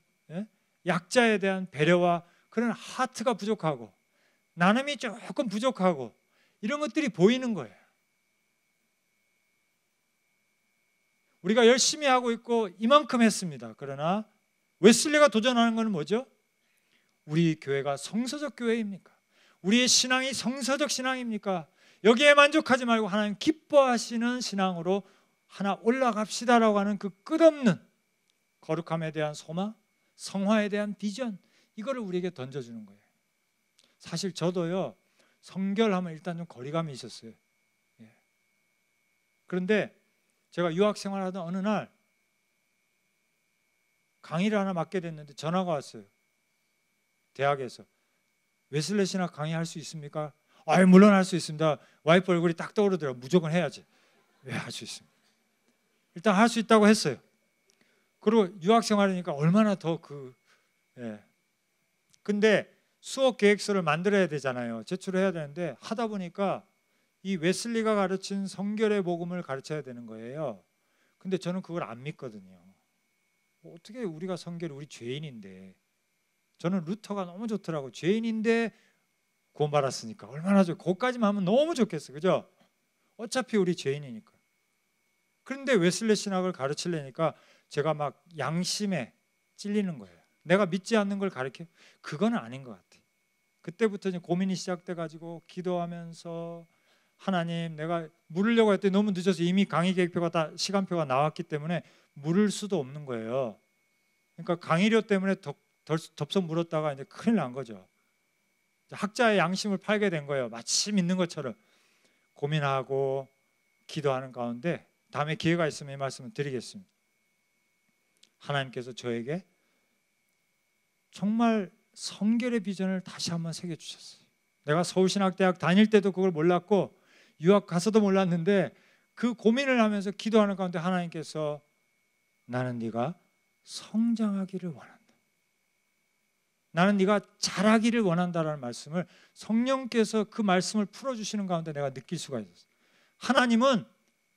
약자에 대한 배려와 그런 하트가 부족하고, 나눔이 조금 부족하고, 이런 것들이 보이는 거예요. 우리가 열심히 하고 있고 이만큼 했습니다. 그러나 웨슬리가 도전하는 것은 뭐죠? 우리 교회가 성서적 교회입니까? 우리의 신앙이 성서적 신앙입니까? 여기에 만족하지 말고 하나님 기뻐하시는 신앙으로 하나 올라갑시다라고 하는 그 끝없는 거룩함에 대한 소망, 성화에 대한 비전, 이거를 우리에게 던져주는 거예요. 사실 저도요, 성결하면 일단 좀 거리감이 있었어요. 그런데 제가 유학 생활하던 어느 날 강의를 하나 맡게 됐는데 전화가 왔어요. 대학에서. 웨슬리 신학 강의할 수 있습니까? 물론 할 수 있습니다. 와이프 얼굴이 딱 떠오르더라고요. 무조건 해야지. 왜 할 수 있습니다. 일단 할 수 있다고 했어요. 그리고 유학 생활이니까 얼마나 더 근데 수업 계획서를 만들어야 되잖아요. 제출해야 되는데 하다 보니까 이 웨슬리가 가르친 성결의 복음을 가르쳐야 되는 거예요. 근데 저는 그걸 안 믿거든요. 어떻게 우리가 성결, 우리 죄인인데. 저는 루터가 너무 좋더라고요. 죄인인데 구원받았으니까 얼마나 좋고, 그것까지만 하면 너무 좋겠어요. 그죠? 어차피 우리 죄인이니까. 그런데 웨슬리 신학을 가르치려니까 제가 막 양심에 찔리는 거예요. 내가 믿지 않는 걸 가르쳐? 그건 아닌 것 같아요. 그때부터 이제 고민이 시작돼가지고 기도하면서, 하나님, 내가 물으려고 했더니 너무 늦어서 이미 강의 계획표가 다 시간표가 나왔기 때문에 물을 수도 없는 거예요. 그러니까 강의료 때문에 덥석 물었다가 이제 큰일 난 거죠. 학자의 양심을 팔게 된 거예요. 마치 믿는 것처럼 고민하고 기도하는 가운데, 다음에 기회가 있으면 이 말씀을 드리겠습니다. 하나님께서 저에게 정말 성결의 비전을 다시 한번 새겨주셨어요. 내가 서울신학대학 다닐 때도 그걸 몰랐고 유학 가서도 몰랐는데, 그 고민을 하면서 기도하는 가운데 하나님께서 나는 네가 성장하기를 원한다, 나는 네가 자라기를 원한다라는 말씀을 성령께서 그 말씀을 풀어주시는 가운데 내가 느낄 수가 있었어요. 하나님은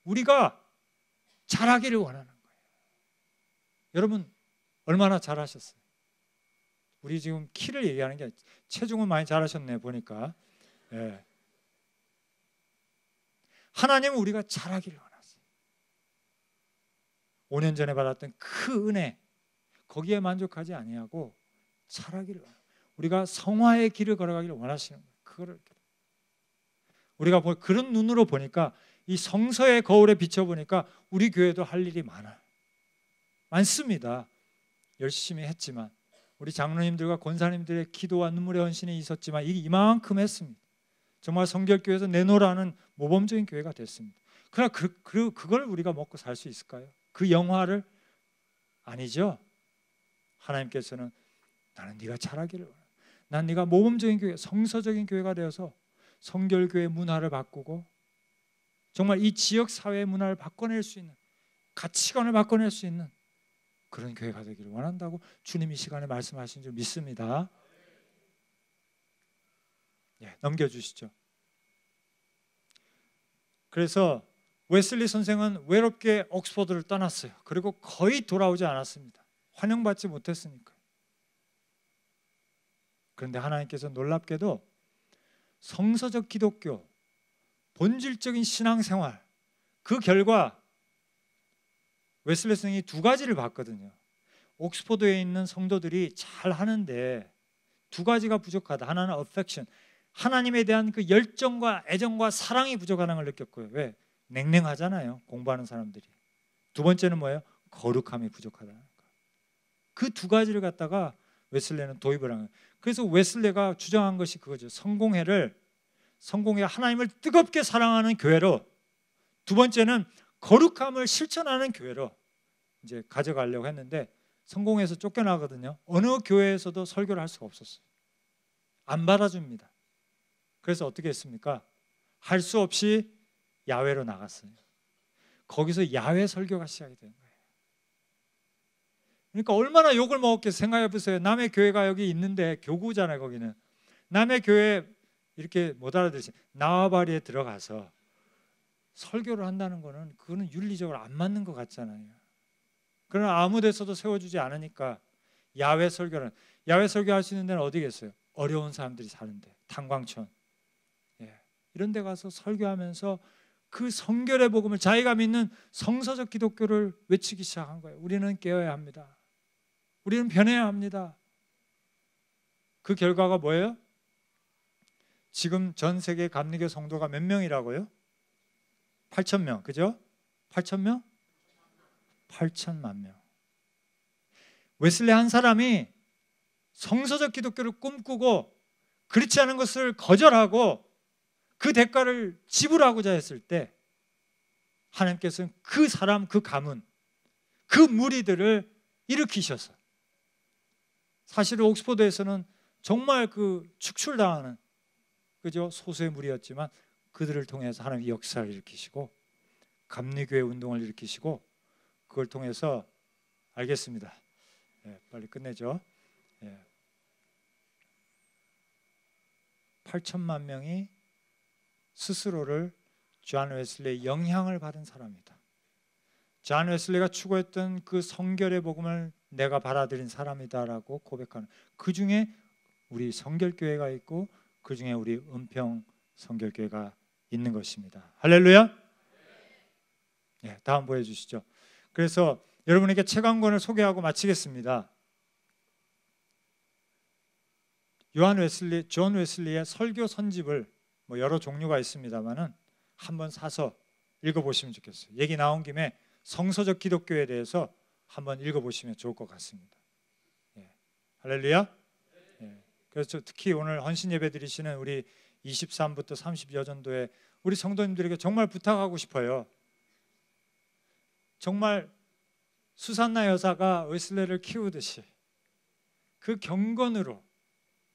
우리가 자라기를 원하는 거예요. 여러분 얼마나 잘하셨어요? 우리 지금 키를 얘기하는 게 아니라 체중은 많이 잘하셨네 보니까. 하나님은 우리가 자라기를 원하세요. 5년 전에 받았던 그 은혜, 거기에 만족하지 아니하고 자라기를 원해요. 우리가 성화의 길을 걸어가기를 원하시는 거예요. 그거를 우리가 그런 눈으로 보니까, 이 성서의 거울에 비춰보니까 우리 교회도 할 일이 많습니다. 열심히 했지만, 우리 장로님들과 권사님들의 기도와 눈물의 헌신이 있었지만 이만큼 했습니다. 정말 성결교회에서 내놓으라는 모범적인 교회가 됐습니다. 그러나 그걸 우리가 먹고 살 수 있을까요? 그 영화를? 아니죠. 하나님께서는 나는 네가 자라기를 원한다, 난 네가 모범적인 교회, 성서적인 교회가 되어서 성결교회 문화를 바꾸고 정말 이 지역 사회의 문화를 바꿔낼 수 있는, 가치관을 바꿔낼 수 있는 그런 교회가 되기를 원한다고 주님이 이 시간에 말씀하신 줄 믿습니다. 넘겨주시죠. 그래서 웨슬리 선생은 외롭게 옥스퍼드를 떠났어요. 그리고 거의 돌아오지 않았습니다. 환영받지 못했으니까. 그런데 하나님께서 놀랍게도 성서적 기독교, 본질적인 신앙생활, 그 결과 웨슬리 선생이 두 가지를 봤거든요. 옥스퍼드에 있는 성도들이 잘 하는데 두 가지가 부족하다. 하나는 affection, 하나님에 대한 그 열정과 애정과 사랑이 부족하다는 걸 느꼈고요. 왜? 냉랭하잖아요, 공부하는 사람들이. 두 번째는 뭐예요? 거룩함이 부족하다는 거. 그 두 가지를 갖다가 웨슬레는 도입을 한 거예요. 그래서 웨슬레가 주장한 것이 그거죠. 성공회를 하나님을 뜨겁게 사랑하는 교회로, 두 번째는 거룩함을 실천하는 교회로 이제 가져가려고 했는데 성공회에서 쫓겨나거든요. 어느 교회에서도 설교를 할 수가 없었어요. 안 받아줍니다. 그래서 어떻게 했습니까? 할 수 없이 야외로 나갔어요. 거기서 야외 설교가 시작이 된 거예요. 그러니까 얼마나 욕을 먹었겠어요. 생각해 보세요. 남의 교회가 여기 있는데, 교구잖아요 거기는. 남의 교회 이렇게 못 알아들으시, 나와바리에 들어가서 설교를 한다는 거는 그거는 윤리적으로 안 맞는 것 같잖아요. 그러나 아무 데서도 세워주지 않으니까 야외 설교할 수 있는 데는 어디겠어요? 어려운 사람들이 사는데, 탄광촌, 이런 데 가서 설교하면서 그 성결의 복음을, 자기가 믿는 성서적 기독교를 외치기 시작한 거예요. 우리는 깨어야 합니다. 우리는 변해야 합니다. 그 결과가 뭐예요? 지금 전 세계 감리교 성도가 몇 명이라고요? 8,000명, 그죠? 8,000명? 8천만 명. 웨슬리 한 사람이 성서적 기독교를 꿈꾸고 그렇지 않은 것을 거절하고 그 대가를 지불하고자 했을 때 하나님께서는 그 사람, 그 가문, 그 무리들을 일으키셔서, 사실은 옥스퍼드에서는 정말 그 축출당하는, 그죠? 소수의 무리였지만 그들을 통해서 하나님의 역사를 일으키시고 감리교회 운동을 일으키시고, 그걸 통해서, 알겠습니다. 빨리 끝내죠. 8천만 명이 스스로를 존 웨슬리의 영향을 받은 사람이다. 존 웨슬리가 추구했던 그 성결의 복음을 내가 받아들인 사람이다라고 고백하는, 그 중에 우리 성결교회가 있고 그 중에 우리 은평 성결교회가 있는 것입니다. 할렐루야. 다음 보여주시죠. 그래서 여러분에게 책 한 권을 소개하고 마치겠습니다. 존 웨슬리의 설교 선집을 여러 종류가 있습니다만은 한번 사서 읽어보시면 좋겠어요. 얘기 나온 김에 성서적 기독교에 대해서 한번 읽어보시면 좋을 것 같습니다. 할렐루야. 그래서 특히 오늘 헌신 예배 드리시는 우리 23부터 30여 전도의 우리 성도님들에게 정말 부탁하고 싶어요. 정말 수산나 여사가 웨슬레를 키우듯이 그 경건으로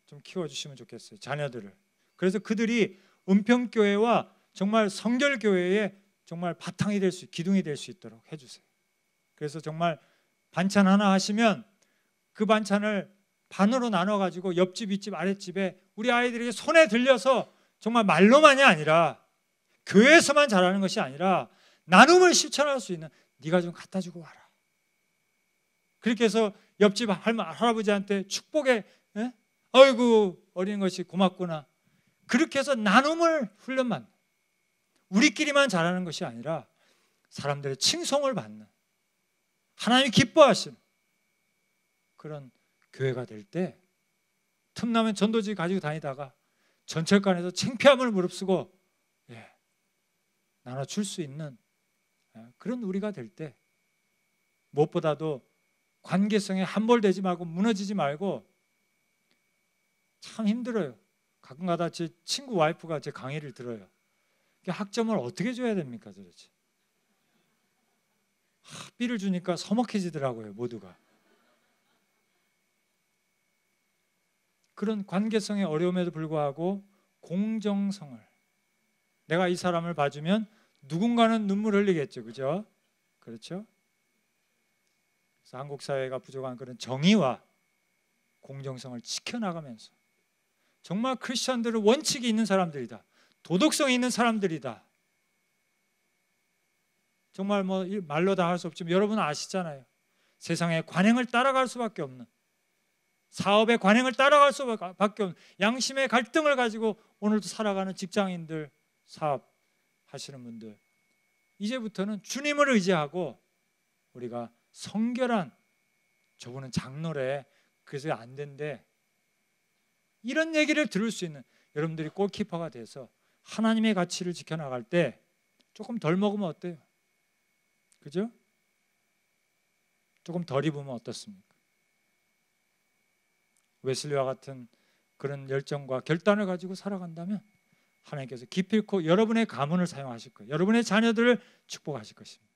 좀 키워주시면 좋겠어요, 자녀들을. 그래서 그들이 은평교회와 정말 성결교회의 정말 바탕이 될 수, 기둥이 될 수 있도록 해주세요. 그래서 정말 반찬 하나 하시면 그 반찬을 반으로 나눠가지고 옆집, 윗집, 아랫집에 우리 아이들에게 손에 들려서, 정말 말로만이 아니라 교회에서만 잘하는 것이 아니라 나눔을 실천할 수 있는, 네가 좀 갖다 주고 와라. 그렇게 해서 옆집 할아버지한테 축복의, 아이고 어린 것이 고맙구나. 그렇게 해서 나눔을 훈련받는, 우리끼리만 잘하는 것이 아니라 사람들의 칭송을 받는, 하나님이 기뻐하시는 그런 교회가 될 때, 틈나면 전도지 가지고 다니다가 전철관에서 창피함을 무릅쓰고 나눠줄 수 있는 그런 우리가 될 때, 무엇보다도 관계성에 함몰되지 말고 무너지지 말고, 참 힘들어요. 가끔가다 제 친구 와이프가 제 강의를 들어요. 학점을 어떻게 줘야 됩니까 도대체? B를 주니까 서먹해지더라고요, 모두가. 그런 관계성의 어려움에도 불구하고 공정성을, 내가 이 사람을 봐주면 누군가는 눈물 흘리겠죠, 그죠? 그렇죠? 그래서 한국 사회가 부족한 그런 정의와 공정성을 지켜나가면서 정말 크리스천들은 원칙이 있는 사람들이다, 도덕성이 있는 사람들이다. 정말 뭐 말로 다 할 수 없지만 여러분은 아시잖아요. 세상의 관행을 따라갈 수밖에 없는, 사업의 관행을 따라갈 수밖에 없는 양심의 갈등을 가지고 오늘도 살아가는 직장인들, 사업하시는 분들, 이제부터는 주님을 의지하고 우리가 성결한, 저분은 장로래 그래서 안 된대, 이런 얘기를 들을 수 있는 여러분들이 골키퍼가 돼서 하나님의 가치를 지켜나갈 때 조금 덜 먹으면 어때요? 그죠? 조금 덜 입으면 어떻습니까? 웨슬리와 같은 그런 열정과 결단을 가지고 살아간다면 하나님께서 기필코 여러분의 가문을 사용하실 거예요. 여러분의 자녀들을 축복하실 것입니다.